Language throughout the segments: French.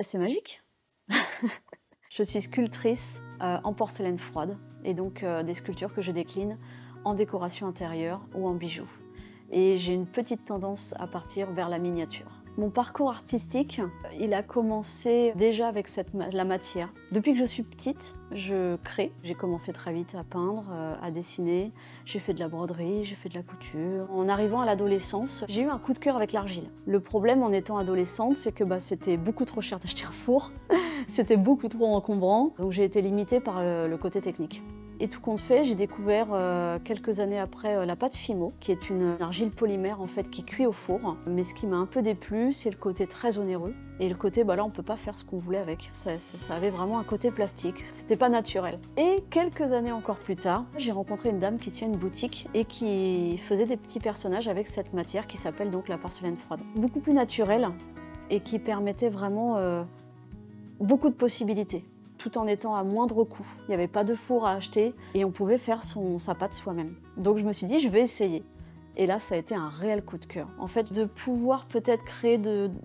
C'est magique. Je suis sculptrice en porcelaine froide et donc des sculptures que je décline en décoration intérieure ou en bijoux. Et j'ai une petite tendance à partir vers la miniature. Mon parcours artistique, il a commencé déjà avec la matière. Depuis que je suis petite, je crée. J'ai commencé très vite à peindre, à dessiner. J'ai fait de la broderie, j'ai fait de la couture. En arrivant à l'adolescence, j'ai eu un coup de cœur avec l'argile. Le problème en étant adolescente, c'est que c'était beaucoup trop cher d'acheter un four. C'était beaucoup trop encombrant, donc j'ai été limitée par le côté technique. Et tout compte fait, j'ai découvert quelques années après la pâte Fimo, qui est une argile polymère en fait qui cuit au four. Mais ce qui m'a un peu déplu, c'est le côté très onéreux. Et le côté, là on peut pas faire ce qu'on voulait avec. Ça avait vraiment un côté plastique, c'était pas naturel. Et quelques années encore plus tard, j'ai rencontré une dame qui tient une boutique et qui faisait des petits personnages avec cette matière qui s'appelle donc la porcelaine froide. Beaucoup plus naturelle et qui permettait vraiment beaucoup de possibilités, tout en étant à moindre coût. Il n'y avait pas de four à acheter et on pouvait faire sa pâte soi-même. Donc je me suis dit, je vais essayer. Et là, ça a été un réel coup de cœur. En fait, de pouvoir peut-être créer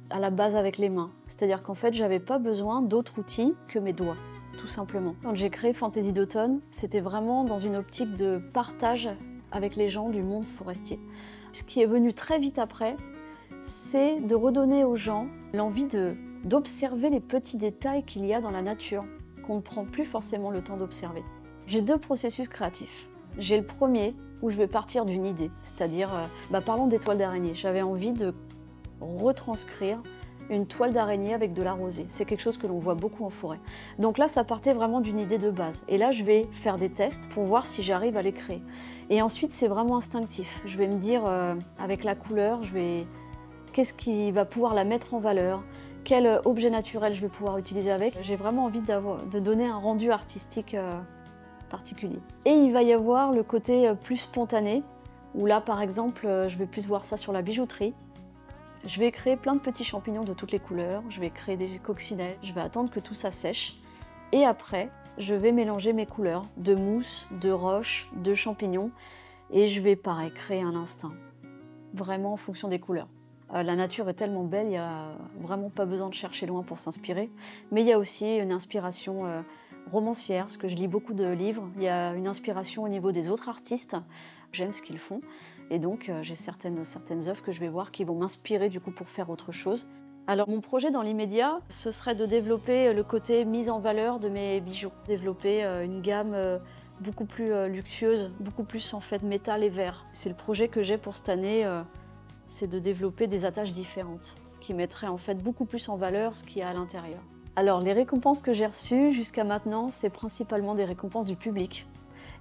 à la base avec les mains. C'est-à-dire qu'en fait, j'avais pas besoin d'autres outils que mes doigts, tout simplement. Quand j'ai créé Fantaisie d'automne, c'était vraiment dans une optique de partage avec les gens du monde forestier. Ce qui est venu très vite après, c'est de redonner aux gens l'envie d'observer les petits détails qu'il y a dans la nature, qu'on ne prend plus forcément le temps d'observer. J'ai deux processus créatifs. J'ai le premier, où je vais partir d'une idée, c'est-à-dire, parlons des toiles d'araignée. J'avais envie de retranscrire une toile d'araignée avec de la rosée. C'est quelque chose que l'on voit beaucoup en forêt. Donc là, ça partait vraiment d'une idée de base. Et là, je vais faire des tests pour voir si j'arrive à les créer. Et ensuite, c'est vraiment instinctif. Je vais me dire, avec la couleur, qu'est-ce qui va pouvoir la mettre en valeur? Quel objet naturel je vais pouvoir utiliser avec? J'ai vraiment envie de donner un rendu artistique particulier. Et il va y avoir le côté plus spontané, où là par exemple, je vais plus voir ça sur la bijouterie. Je vais créer plein de petits champignons de toutes les couleurs, je vais créer des coccinelles, je vais attendre que tout ça sèche. Et après, je vais mélanger mes couleurs de mousse, de roche, de champignons, et je vais pareil, créer un instinct, vraiment en fonction des couleurs. La nature est tellement belle, il n'y a vraiment pas besoin de chercher loin pour s'inspirer. Mais il y a aussi une inspiration romancière, parce que je lis beaucoup de livres. Il y a une inspiration au niveau des autres artistes. J'aime ce qu'ils font. Et donc, j'ai certaines œuvres que je vais voir qui vont m'inspirer du coup pour faire autre chose. Alors, mon projet dans l'immédiat, ce serait de développer le côté mise en valeur de mes bijoux. Développer une gamme beaucoup plus luxueuse, beaucoup plus en fait métal et verre. C'est le projet que j'ai pour cette année. C'est de développer des attaches différentes qui mettraient en fait beaucoup plus en valeur ce qu'il y a à l'intérieur. Alors les récompenses que j'ai reçues jusqu'à maintenant, c'est principalement des récompenses du public.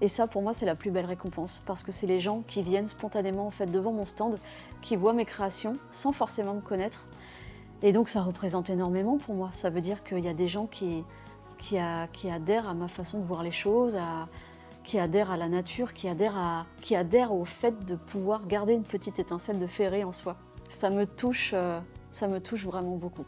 Et ça pour moi c'est la plus belle récompense parce que c'est les gens qui viennent spontanément en fait devant mon stand, qui voient mes créations sans forcément me connaître. Et donc ça représente énormément pour moi. Ça veut dire qu'il y a des gens qui adhèrent à ma façon de voir les choses, qui adhèrent à la nature, qui adhèrent au fait de pouvoir garder une petite étincelle de Ferré en soi. Ça me touche vraiment beaucoup.